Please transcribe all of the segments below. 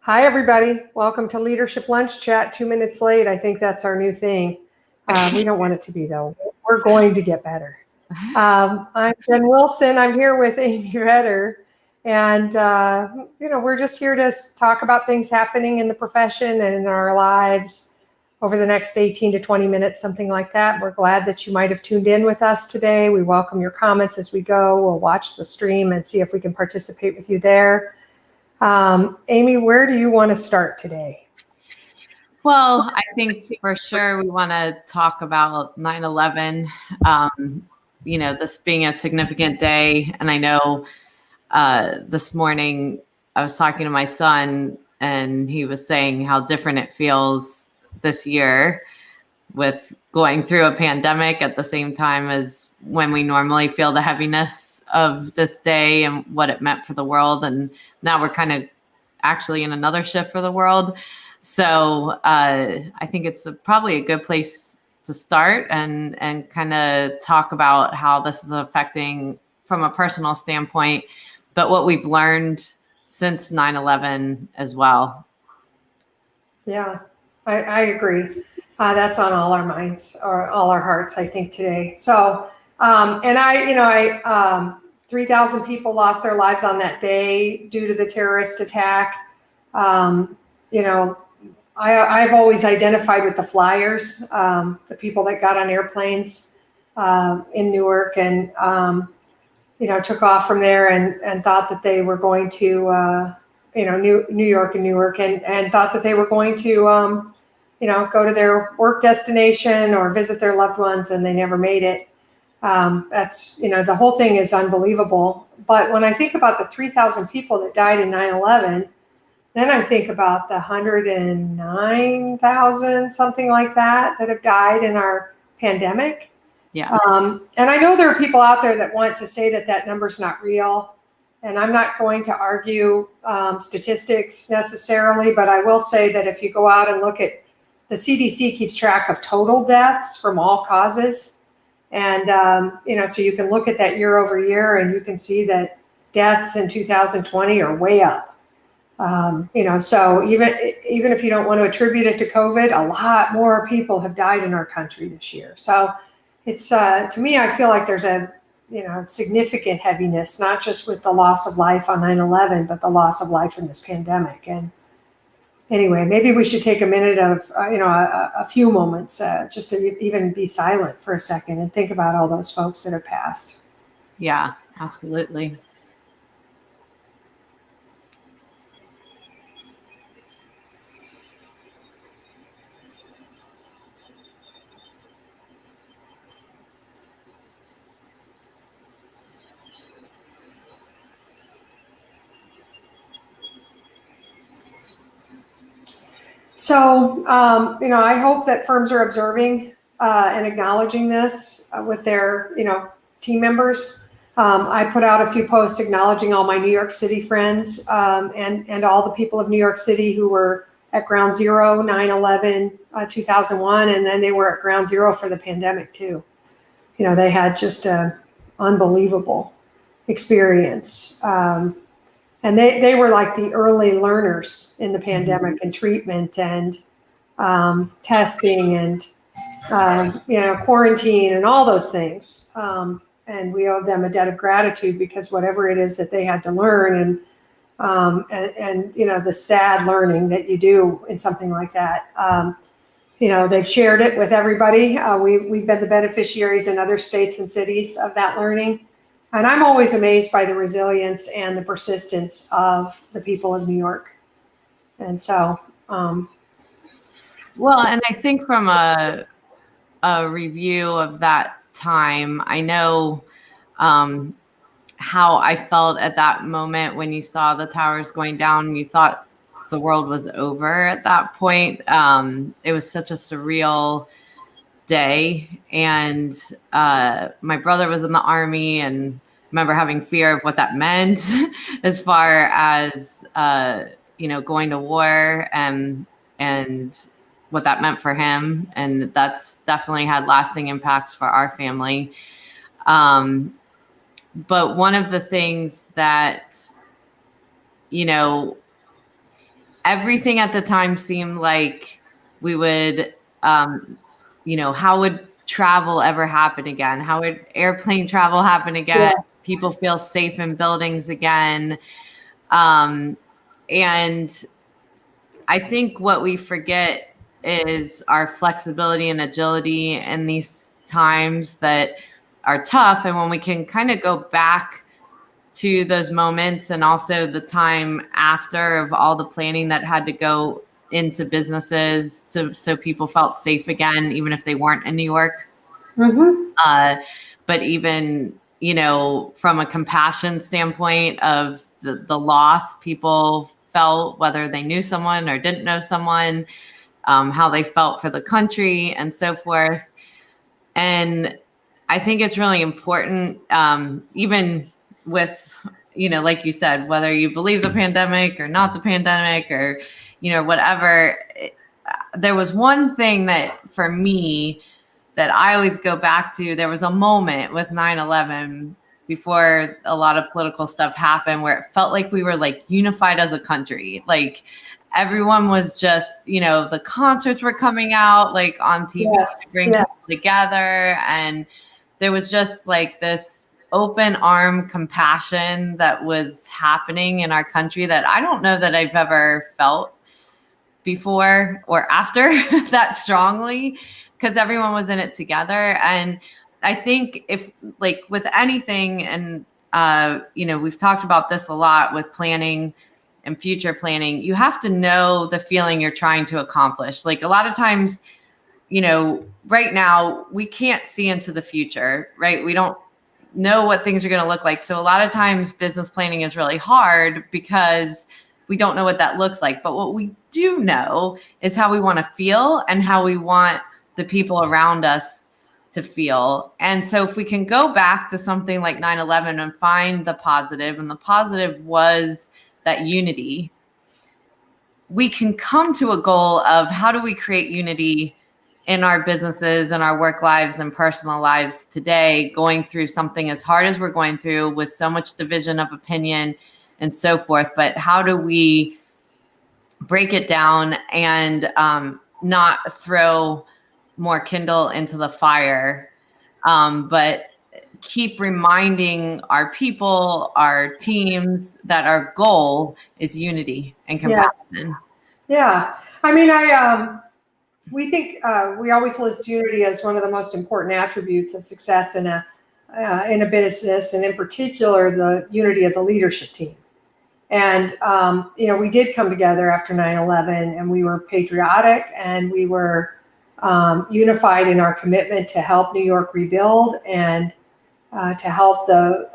Hi, everybody. Welcome to Leadership Lunch Chat, 2 minutes late. I think that's our new thing. We don't want it to be, though. We're going to get better. I'm Jen Wilson. I'm here with Amy Redder. And, we're just here to talk about things happening in the profession and in our lives over the next 18 to 20 minutes, something like that. We're glad that you might have tuned in with us today. We welcome your comments as we go. We'll watch the stream and see if we can participate with you there. Amy, where do you want to start today? Well, I think for sure we want to talk about 9/11, this being a significant day. And I know this morning I was talking to my son and he was saying how different it feels this year with going through a pandemic at the same time as when we normally feel the heaviness of this day and what it meant for the world. And now we're kind of actually in another shift for the world. So I think it's probably a good place to start and kind of talk about how this is affecting from a personal standpoint, but what we've learned since 9/11 as well. Yeah, I agree. That's on all our minds or all our hearts, I think, today. So, 3,000 people lost their lives on that day due to the terrorist attack. I've always identified with the flyers, the people that got on airplanes in Newark and, took off from there and thought that they were going to, New York and Newark and thought that they were going to, go to their work destination or visit their loved ones, and they never made it. That's, the whole thing is unbelievable. But when I think about the 3,000 people that died in 9/11, then I think about the 109,000, something like that have died in our pandemic. Yeah. And I know there are people out there that want to say that number's not real. And I'm not going to argue statistics necessarily, but I will say that if you go out and look at the CDC keeps track of total deaths from all causes. And, so you can look at that year over year and you can see that deaths in 2020 are way up. So even if you don't want to attribute it to COVID, a lot more people have died in our country this year. So it's, to me, I feel like there's a, significant heaviness, not just with the loss of life on 9/11, but the loss of life in this pandemic. And anyway, maybe we should take a minute of, a few moments just to even be silent for a second and think about all those folks that have passed. Yeah, absolutely. So, I hope that firms are observing and acknowledging this with their, team members. I put out a few posts acknowledging all my New York City friends and all the people of New York City who were at ground zero, 9/11, 2001, and then they were at ground zero for the pandemic too. They had just an unbelievable experience. And they were like the early learners in the pandemic and treatment and testing and, quarantine and all those things. And we owe them a debt of gratitude because whatever it is that they had to learn and the sad learning that you do in something like that, they've shared it with everybody. We've been the beneficiaries in other states and cities of that learning. And I'm always amazed by the resilience and the persistence of the people of New York. And so, well, and I think from a review of that time, I know how I felt at that moment when you saw the towers going down. You thought the world was over at that point. It was such a surreal day. And my brother was in the Army and remember having fear of what that meant as far as, going to war and what that meant for him. And that's definitely had lasting impacts for our family. But one of the things that, everything at the time seemed like we would, how would travel ever happen again? How would airplane travel happen again? Yeah. People feel safe in buildings again. And I think what we forget is our flexibility and agility in these times that are tough. And when we can kind of go back to those moments, and also the time after of all the planning that had to go into businesses so people felt safe again, even if they weren't in New York. Mm-hmm. But even, from a compassion standpoint of the loss people felt, whether they knew someone or didn't know someone, how they felt for the country and so forth. And I think it's really important, even with, like you said, whether you believe the pandemic or not the pandemic or, whatever, there was one thing that for me that I always go back to. There was a moment with 9/11 before a lot of political stuff happened where it felt like we were like unified as a country. Like everyone was just, the concerts were coming out like on TV to bring people together. And there was just like this open arm compassion that was happening in our country that I don't know that I've ever felt before or after that strongly, because everyone was in it together. And I think if like with anything, and we've talked about this a lot with planning and future planning, you have to know the feeling you're trying to accomplish. Like a lot of times, right now we can't see into the future, right? We don't know what things are going to look like. So a lot of times business planning is really hard because we don't know what that looks like. But what we do know is how we want to feel and how we want the people around us to feel. And so if we can go back to something like 9/11 and find the positive, and the positive was that unity, we can come to a goal of how do we create unity in our businesses and our work lives and personal lives today, going through something as hard as we're going through with so much division of opinion and so forth. But how do we break it down and not throw more kindle into the fire, but keep reminding our people, our teams, that our goal is unity and compassion. Yeah. I mean, we think we always list unity as one of the most important attributes of success in a business, and in particular, the unity of the leadership team. And, we did come together after 9/11, and we were patriotic, and we were unified in our commitment to help New York rebuild and to help the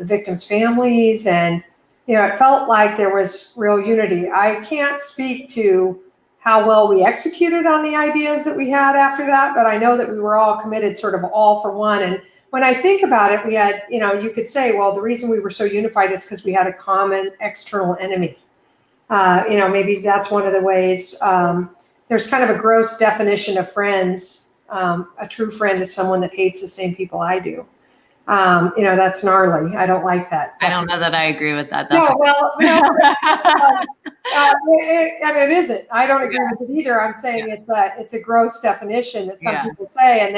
victims' families. And, it felt like there was real unity. I can't speak to how well we executed on the ideas that we had after that, but I know that we were all committed, sort of all for one. And when I think about it, we had, you could say, well, the reason we were so unified is because we had a common external enemy. Maybe that's one of the ways. There's kind of a gross definition of friends. A true friend is someone that hates the same people I do. That's gnarly. I don't like that. I don't know that I agree with that. No, well, and it isn't. I don't agree with it either. I'm saying it's a gross definition that some people say, and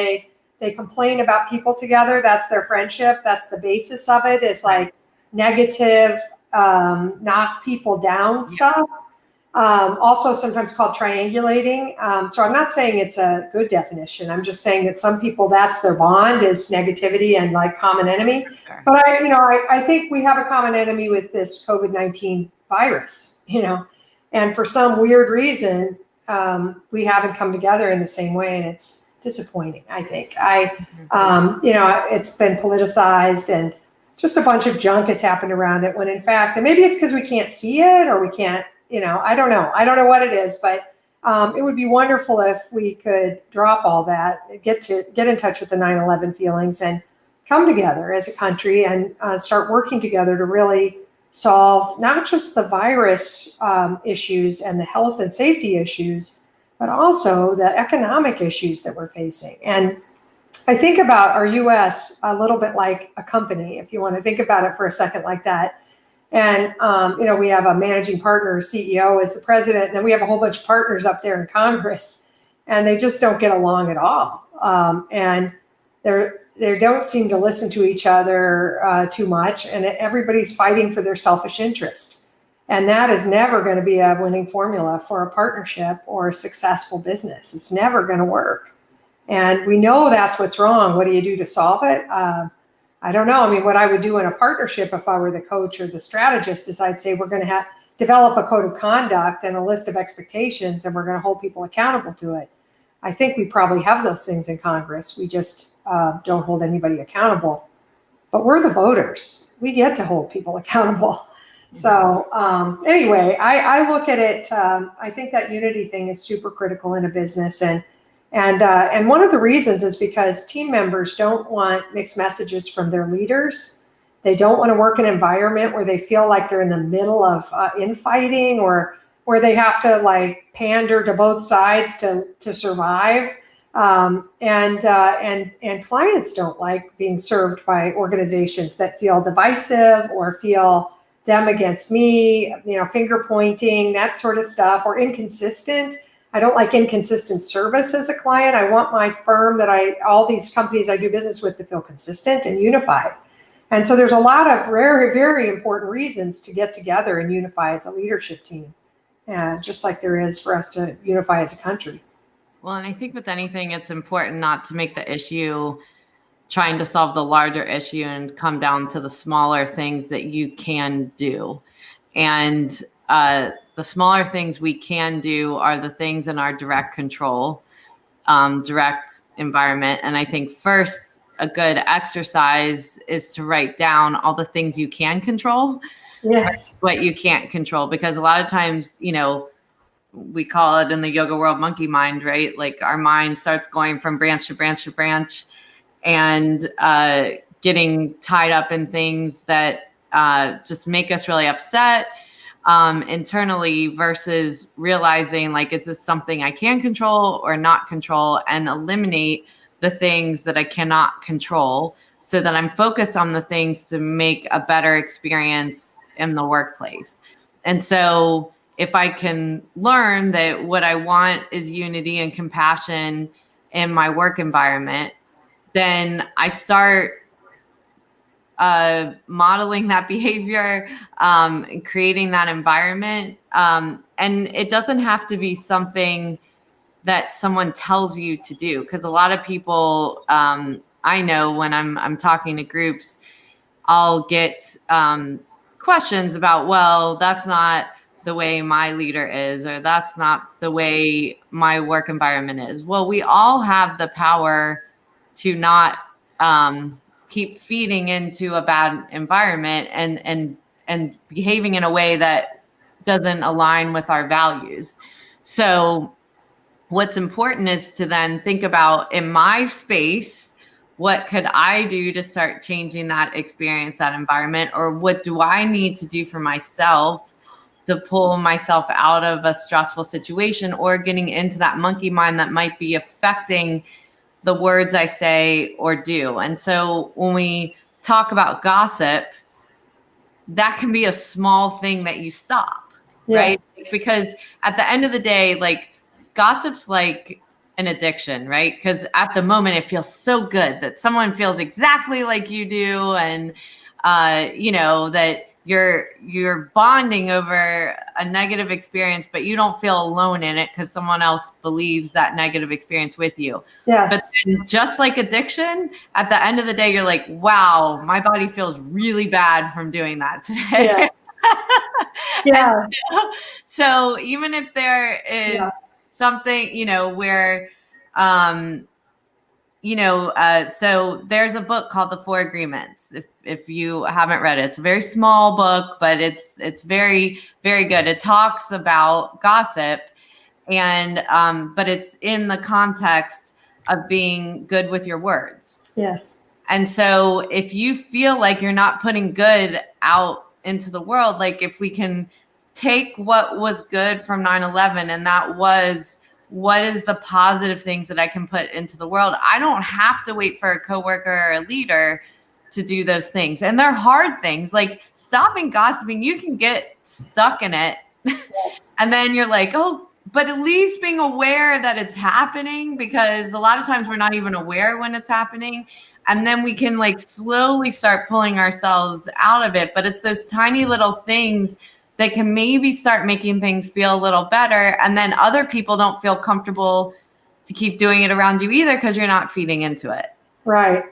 they complain about people together. That's their friendship. That's the basis of it. It's like negative, knock people down stuff. Also sometimes called triangulating. So I'm not saying it's a good definition. I'm just saying that some people, that's their bond, is negativity and like common enemy. Sure. But I think we have a common enemy with this COVID-19 virus, and for some weird reason, we haven't come together in the same way, and it's disappointing. I think it's been politicized, and just a bunch of junk has happened around it, when in fact, and maybe it's because we can't see it, or we can't, I don't know. I don't know what it is, but it would be wonderful if we could drop all that, get in touch with the 9/11 feelings, and come together as a country and start working together to really solve not just the virus issues and the health and safety issues, but also the economic issues that we're facing. And I think about our U.S. a little bit like a company, if you want to think about it for a second like that. And, we have a managing partner, CEO as the president, and then we have a whole bunch of partners up there in Congress, and they just don't get along at all. And they don't seem to listen to each other too much, and everybody's fighting for their selfish interest. And that is never going to be a winning formula for a partnership or a successful business. It's never going to work. And we know that's what's wrong. What do you do to solve it? I don't know. I mean, what I would do in a partnership if I were the coach or the strategist is I'd say we're going to develop a code of conduct and a list of expectations, and we're going to hold people accountable to it. I think we probably have those things in Congress. We just don't hold anybody accountable. But we're the voters. We get to hold people accountable. So anyway, I look at it. I think that unity thing is super critical in a business, and one of the reasons is because team members don't want mixed messages from their leaders. They don't want to work in an environment where they feel like they're in the middle of infighting, or where they have to like pander to both sides to survive. And clients don't like being served by organizations that feel divisive or feel them against me, finger pointing, that sort of stuff, or inconsistent. I don't like inconsistent service as a client. I want my firm all these companies I do business with to feel consistent and unified. And so there's a lot of very, very important reasons to get together and unify as a leadership team, just like there is for us to unify as a country. Well, and I think with anything, it's important not to make the issue trying to solve the larger issue and come down to the smaller things that you can do. And the smaller things we can do are the things in our direct control, direct environment. And I think first, a good exercise is to write down all the things you can control, yes, what you can't control. Because a lot of times, we call it in the yoga world monkey mind, right? Like our mind starts going from branch to branch to branch and getting tied up in things that just make us really upset internally, versus realizing like, is this something I can control or not control, and eliminate the things that I cannot control so that I'm focused on the things to make a better experience in the workplace. And so if I can learn that what I want is unity and compassion in my work environment, then I start modeling that behavior, creating that environment. And it doesn't have to be something that someone tells you to do. Because a lot of people, I know when I'm talking to groups, I'll get questions about, well, that's not the way my leader is, or that's not the way my work environment is. Well, we all have the power to not keep feeding into a bad environment and behaving in a way that doesn't align with our values. So what's important is to then think about, in my space, what could I do to start changing that experience, that environment? Or what do I need to do for myself to pull myself out of a stressful situation, or getting into that monkey mind that might be affecting the words I say or do? And so when we talk about gossip, that can be a small thing that you stop, right? Because at the end of the day, like, gossip's like an addiction, right? Because at the moment it feels so good that someone feels exactly like you do, and that you're bonding over a negative experience, but you don't feel alone in it because someone else believes that negative experience with you. Yes. But then, just like addiction, at the end of the day, you're like, wow, my body feels really bad from doing that today. Yeah. So even if there is something, where, so there's a book called The Four Agreements. If you haven't read it, it's a very small book, but it's very, very good. It talks about gossip, and but it's in the context of being good with your words. Yes. And so if you feel like you're not putting good out into the world, like if we can take what was good from 9/11, and that was, what is the positive things that I can put into the world? I don't have to wait for a coworker or a leader to do those things. And they're hard things. Like stopping gossiping, you can get stuck in it. And then you're like, oh, but at least being aware that it's happening, because a lot of times we're not even aware when it's happening. And then we can like slowly start pulling ourselves out of it. But it's those tiny little things that can maybe start making things feel a little better. And then other people don't feel comfortable to keep doing it around you either, because you're not feeding into it. Right.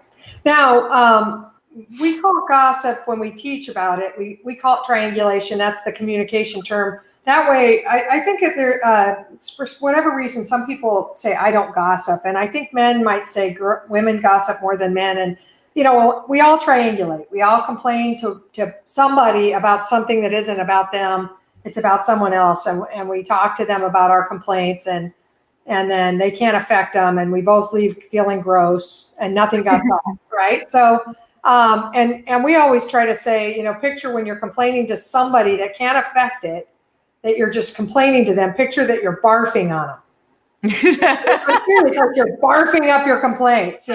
Now, we call gossip, when we teach about it, we call it triangulation. That's the communication term. That way, I think that for whatever reason, some people say, I don't gossip. And I think men might say women gossip more than men. And, we all triangulate. We all complain to somebody about something that isn't about them. It's about someone else. And we talk to them about our complaints, and then they can't affect them. And we both leave feeling gross and nothing got done, right? So, and we always try to say, picture when you're complaining to somebody that can't affect it, that you're just complaining to them. Picture that you're barfing on them. It's like you're barfing up your complaints,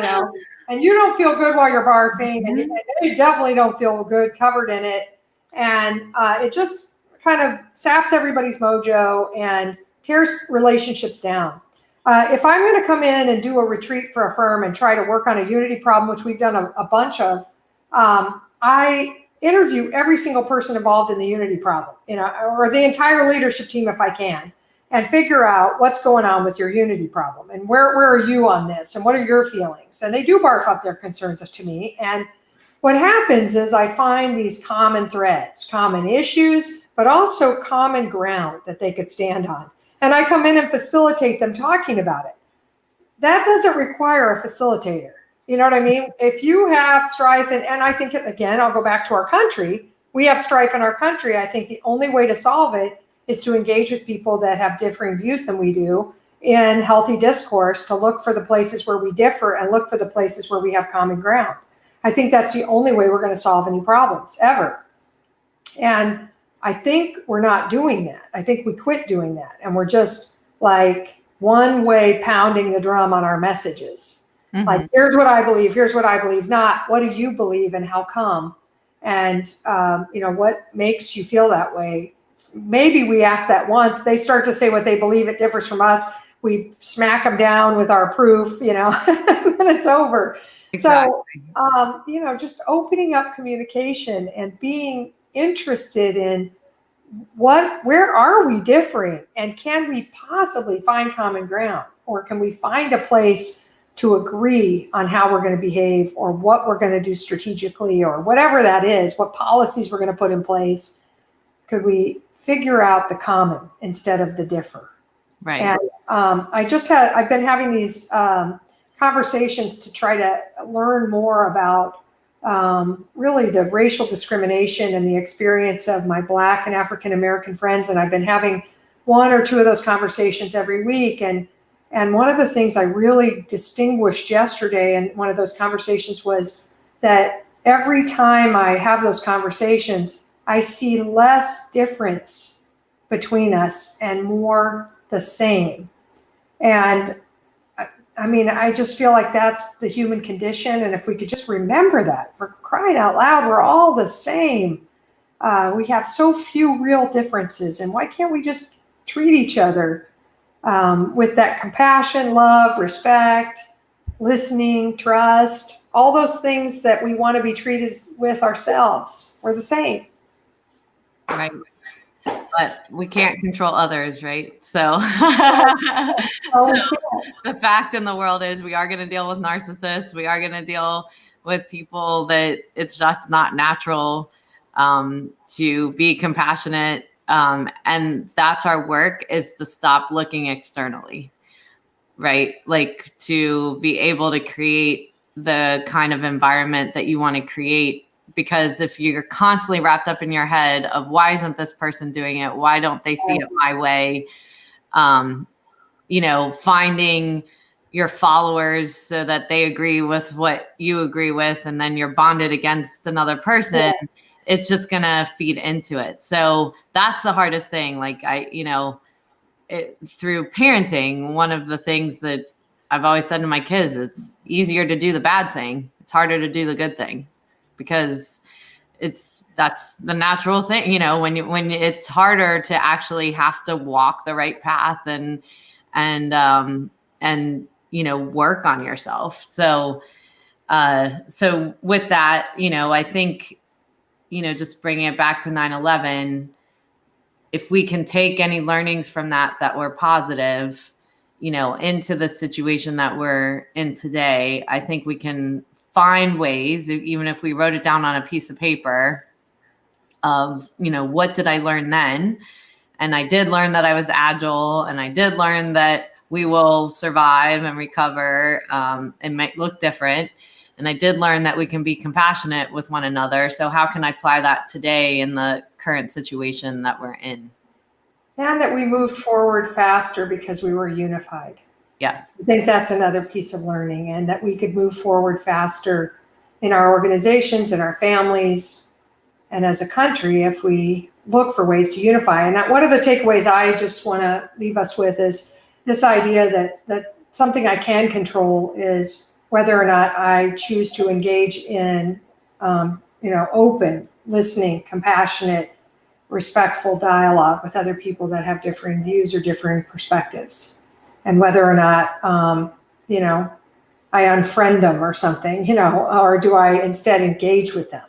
and you don't feel good while you're barfing, and you definitely don't feel good covered in it. And it just kind of saps everybody's mojo and tears relationships down. If I'm going to come in and do a retreat for a firm and try to work on a unity problem, which we've done a bunch of, I interview every single person involved in the unity problem, or the entire leadership team if I can, and figure out what's going on with your unity problem and where are you on this and what are your feelings. And they do barf up their concerns to me. And what happens is I find these common threads, common issues, but also common ground that they could stand on. And I come in and facilitate them talking about it. That doesn't require a facilitator. You know what I mean? If you have strife, and I think, again, I'll go back to our country. We have strife in our country. I think the only way to solve it is to engage with people that have differing views than we do in healthy discourse, to look for the places where we differ and look for the places where we have common ground. I think that's the only way we're going to solve any problems ever. And I think we're not doing that. I think we quit doing that. And we're just like one way pounding the drum on our messages. Mm-hmm. Like, here's what I believe, not what do you believe and how come? And, what makes you feel that way? Maybe we ask that once. They start to say what they believe, it differs from us. We smack them down with our proof, and then it's over. Exactly. So, just opening up communication and being interested in where are we differing, and can we possibly find common ground, or can we find a place to agree on how we're going to behave, or what we're going to do strategically, or whatever that is, what policies we're going to put in place. Could we figure out the common instead of the differ? Right. And I've been having these conversations to try to learn more about really the racial discrimination and the experience of my Black and African American friends. And I've been having one or two of those conversations every week. And one of the things I really distinguished yesterday in one of those conversations was that every time I have those conversations, I see less difference between us and more the same. And I just feel like that's the human condition. And if we could just remember that, for crying out loud, we're all the same. We have so few real differences. And why can't we just treat each other with that compassion, love, respect, listening, trust, all those things that we want to be treated with ourselves? We're the same. Right. But we can't control others, right? So, the fact in the world is we are going to deal with narcissists. We are going to deal with people that it's just not natural to be compassionate. And that's our work, is to stop looking externally, right? Like to be able to create the kind of environment that you want to create. Because if you're constantly wrapped up in your head of why isn't this person doing it? Why don't they see it my way? Finding your followers so that they agree with what you agree with, and then you're bonded against another person. Yeah. It's just going to feed into it. So that's the hardest thing. Like through parenting, one of the things that I've always said to my kids, it's easier to do the bad thing. It's harder to do the good thing. because that's the natural thing, you know, when it's harder to actually have to walk the right path and you know, work on yourself. So with that, you know, I think, you know, just bringing it back to 9/11, if we can take any learnings from that were positive, you know, into the situation that we're in today, I think we can find ways, even if we wrote it down on a piece of paper, of, you know, what did I learn then? And I did learn that I was agile, and I did learn that we will survive and recover. It might look different. And I did learn that we can be compassionate with one another. So how can I apply that today in the current situation that we're in? And that we moved forward faster because we were unified. Yes. I think that's another piece of learning, and that we could move forward faster in our organizations, in our families, and as a country if we look for ways to unify. And one of the takeaways I just want to leave us with is this idea that something I can control is whether or not I choose to engage in, you know, open, listening, compassionate, respectful dialogue with other people that have differing views or differing perspectives, and whether or not, you know, I unfriend them or something, you know, or do I instead engage with them?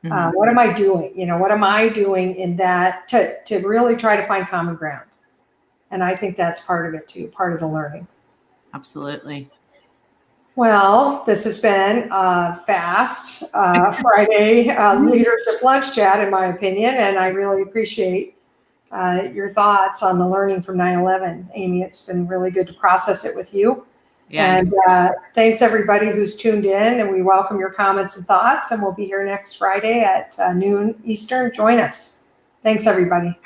Mm-hmm. What am I doing? You know, what am I doing in that to really try to find common ground? And I think that's part of it too, part of the learning. Absolutely. Well, this has been a fast Friday leadership lunch chat, in my opinion, and I really appreciate your thoughts on the learning from 9/11. Amy, it's been really good to process it with you. Yeah. And thanks everybody who's tuned in, and we welcome your comments and thoughts, and we'll be here next Friday at noon Eastern. Join us. Thanks, everybody.